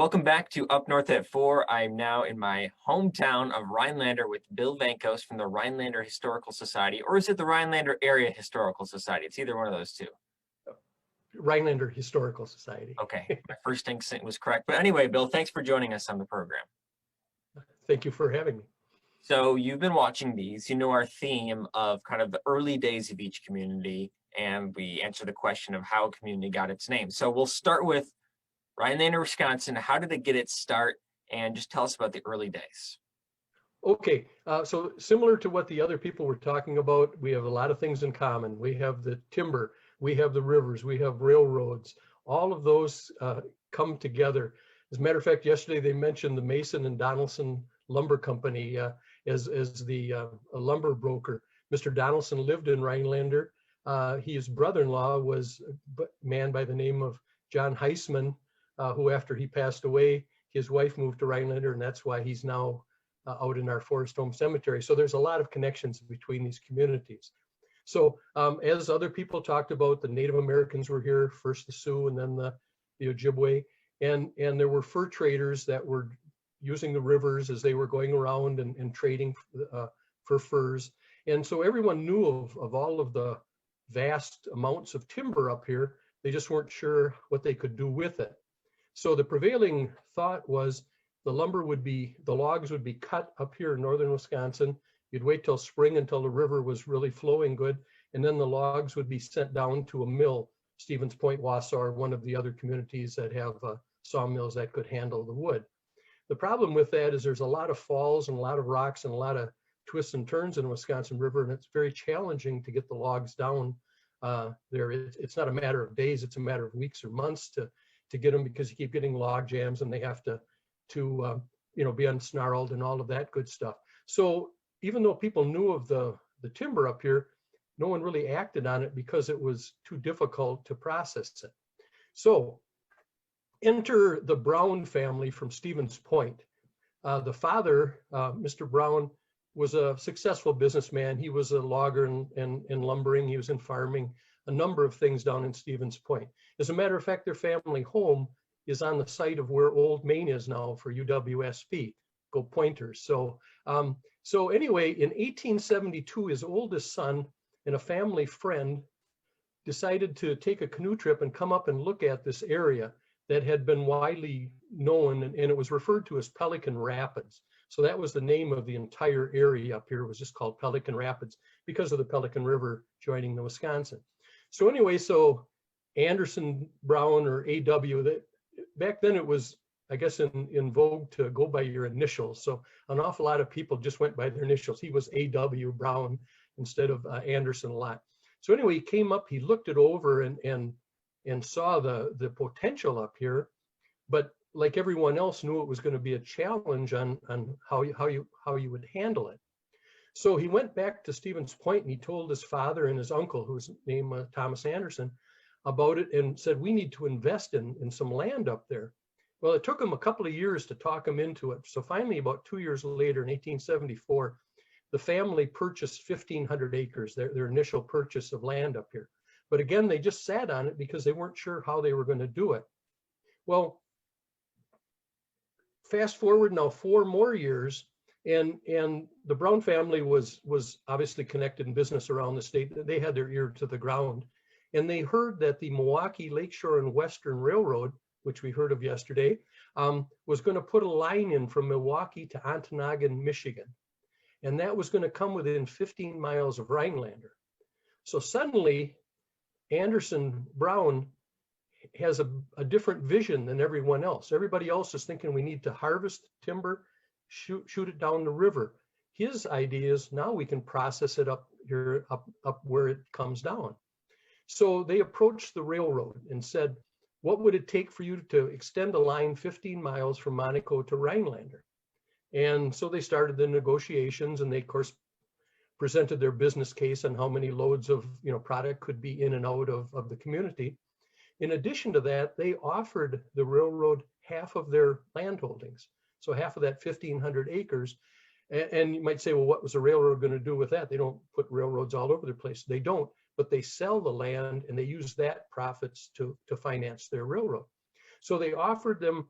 Welcome back to Up North at 4. I'm now in my hometown of Rhinelander with Bill Vankos from the Rhinelander Historical Society, or is it the Rhinelander Area Historical Society? It's either one of those two. Rhinelander Historical Society. Okay, my first instinct was correct. But anyway, Bill, thanks for joining us on the program. Thank you for having me. So you've been watching these. You know our theme of kind of the early days of each community, and we answer the question of how a community got its name. So we'll start with Rhinelander, Wisconsin. How did it get its start? And just tell us about the early days. Okay, so similar to what the other people were talking about, we have a lot of things in common. We have the timber, we have the rivers, we have railroads. All of those come together. As a matter of fact, yesterday they mentioned the Mason and Donaldson Lumber Company as the lumber broker. Mr. Donaldson lived in Rhinelander. His brother-in-law was a man by the name of John Heisman, who after he passed away, his wife moved to Rhinelander, and that's why he's now out in our Forest Home Cemetery. So there's a lot of connections between these communities. So as other people talked about, the Native Americans were here, first the Sioux and then the Ojibwe, and there were fur traders that were using the rivers as they were going around and trading for furs. And so everyone knew of all of the vast amounts of timber up here. They just weren't sure what they could do with it. So the prevailing thought was the logs would be cut up here in northern Wisconsin. You'd wait till spring until the river was really flowing good, and then the logs would be sent down to a mill, Stevens Point, Wausau, one of the other communities that have sawmills that could handle the wood. The problem with that is there's a lot of falls and a lot of rocks and a lot of twists and turns in the Wisconsin River, and it's very challenging to get the logs down there. It's not a matter of days, it's a matter of weeks or months to get them, because you keep getting log jams and they have to be unsnarled and all of that good stuff. So even though people knew of the timber up here, no one really acted on it because it was too difficult to process it. So enter the Brown family from Stevens Point. The father, Mr. Brown, was a successful businessman. He was a logger and lumbering. He was in farming, a number of things down in Stevens Point. As a matter of fact, their family home is on the site of where Old Main is now for UWSP. Go Pointers. So anyway, in 1872, his oldest son and a family friend decided to take a canoe trip and come up and look at this area that had been widely known, and it was referred to as Pelican Rapids. So that was the name of the entire area up here. It was just called Pelican Rapids because of the Pelican River joining the Wisconsin. So anyway, so Anderson Brown, or AW, back then it was, I guess, in vogue to go by your initials. So an awful lot of people just went by their initials. He was AW Brown instead of Anderson a lot. So anyway, he came up, he looked it over and saw the potential up here, but like everyone else, knew it was going to be a challenge on how you would handle it. So he went back to Stevens Point and he told his father and his uncle, whose name Thomas Anderson, about it, and said, we need to invest in some land up there. Well, it took him a couple of years to talk him into it. So finally, about 2 years later, in 1874, the family purchased 1,500 acres, their initial purchase of land up here. But again, they just sat on it because they weren't sure how they were going to do it. Well, fast forward now 4 more years, and the Brown family was obviously connected in business around the state. They had their ear to the ground, and they heard that the Milwaukee Lakeshore and Western Railroad, which we heard of yesterday, was going to put a line in from Milwaukee to Ontonagon, Michigan. And that was going to come within 15 miles of Rhinelander. So suddenly, Anderson Brown has a different vision than everyone else. Everybody else is thinking we need to harvest timber, shoot it down the river. His idea is now we can process it up here, up where it comes down. So they approached the railroad and said, what would it take for you to extend a line 15 miles from Monaco to Rhinelander? And so they started the negotiations, and they, of course, presented their business case on how many loads of product could be in and out of the community. In addition to that, they offered the railroad half of their land holdings, so half of that 1,500 acres. And you might say, well, what was the railroad going to do with that? They don't put railroads all over the place. They don't, but they sell the land and they use that profits to finance their railroad. So they offered them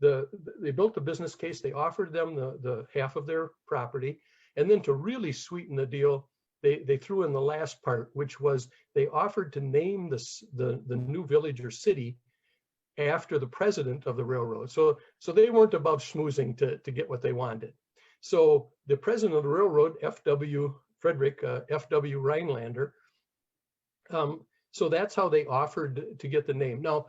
they built the business case. They offered them the half of their property, and then to really sweeten the deal, they threw in the last part, which was they offered to name the new village or city after the president of the railroad. So they weren't above schmoozing to get what they wanted. So the president of the railroad, Frederick F.W. Rhinelander. So that's how they offered to get the name. Now,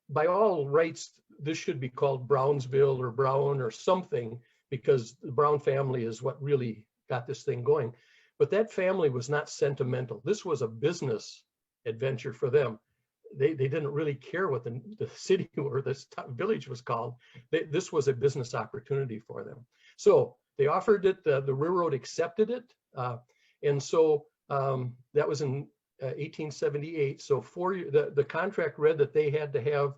by all rights, this should be called Brownsville or Brown or something, because the Brown family is what really got this thing going. But that family was not sentimental. This was a business adventure for them. They didn't really care what the city or this village was called. This was a business opportunity for them. So they offered it, the railroad accepted it. And so that was in 1878. So the contract read that they had to have,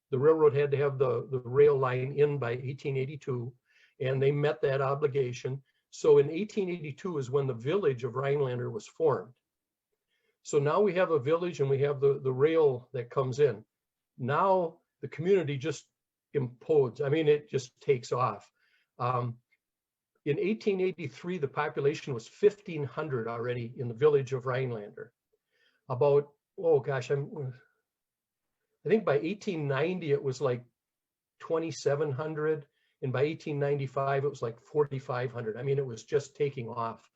the railroad had to have the rail line in by 1882, and they met that obligation. So in 1882 is when the village of Rhinelander was formed. So now we have a village and we have the rail that comes in. Now the community just implodes. I mean, it just takes off. In 1883, the population was 1,500 already in the village of Rhinelander. About, oh gosh, I think by 1890 it was like 2,700, and by 1895 it was like 4,500. I mean, it was just taking off.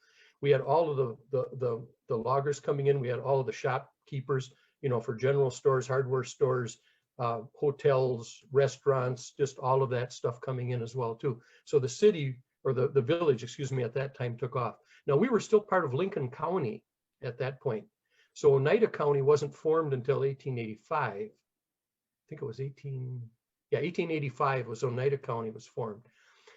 We had all of the loggers coming in. We had all of the shopkeepers, you know, for general stores, hardware stores, hotels, restaurants, just all of that stuff coming in as well too. So the city, or the village, excuse me, at that time took off. Now we were still part of Lincoln County at that point. So Oneida County wasn't formed until 1885. I think it was 1885 was Oneida County was formed.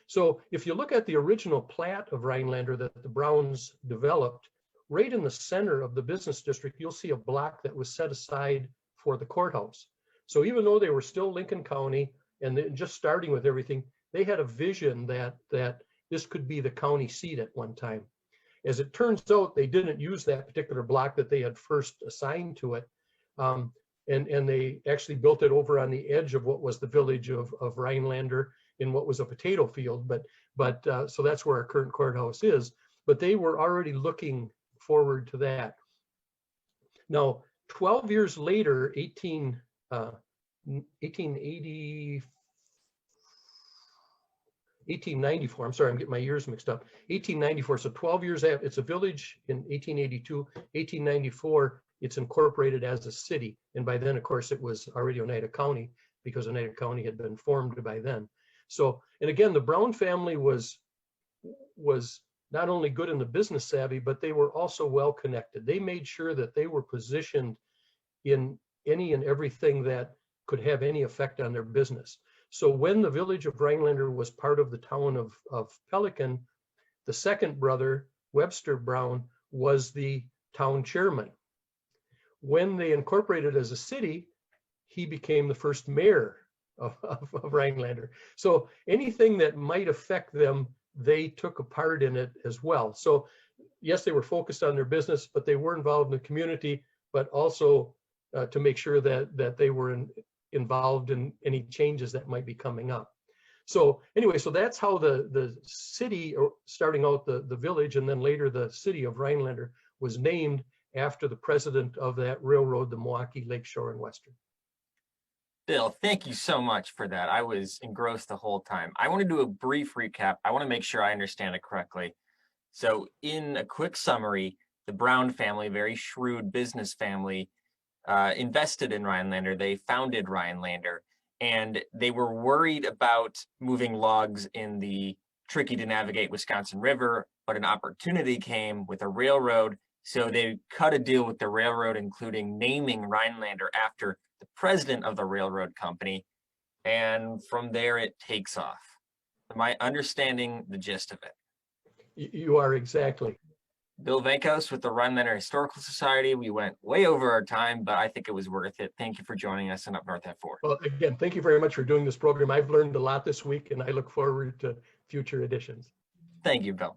So if you look at the original plat of Rhinelander that the Browns developed, right in the center of the business district, you'll see a block that was set aside for the courthouse. So even though they were still Lincoln County and just starting with everything, they had a vision that this could be the county seat at one time. As it turns out, they didn't use that particular block that they had first assigned to it. And they actually built it over on the edge of what was the village of Rhinelander in what was a potato field. But so that's where our current courthouse is. But they were already looking forward to that. Now, 12 years later, 1894, I'm sorry, I'm getting my years mixed up. 1894, so 12 years after, it's a village in 1882, 1894, it's incorporated as a city. And by then, of course, it was already Oneida County because Oneida County had been formed by then. So, and again, the Brown family was not only good in the business savvy, but they were also well connected. They made sure that they were positioned in any and everything that could have any effect on their business. So when the village of Rhinelander was part of the town of Pelican, the second brother, Webster Brown, was the town chairman. When they incorporated as a city, he became the first mayor of Rhinelander. So anything that might affect them, they took a part in it as well. So yes, they were focused on their business, but they were involved in the community, but also to make sure that they were involved in any changes that might be coming up. So anyway, so that's how the city, or starting out the village and then later the city of Rhinelander, was named after the president of that railroad, the Milwaukee, Lakeshore, and Western. Bill, thank you so much for that. I was engrossed the whole time. I want to do a brief recap. I want to make sure I understand it correctly. So in a quick summary, the Brown family, very shrewd business family, invested in Rhinelander. They founded Rhinelander, and they were worried about moving logs in the tricky to navigate Wisconsin River, but an opportunity came with a railroad. So they cut a deal with the railroad, including naming Rhinelander after the president of the railroad company. And from there, it takes off. Am I understanding the gist of it? You are exactly. Bill Vankos with the Rhinelander Historical Society. We went way over our time, but I think it was worth it. Thank you for joining us in Up North at 4. Well, again, thank you very much for doing this program. I've learned a lot this week, and I look forward to future editions. Thank you, Bill.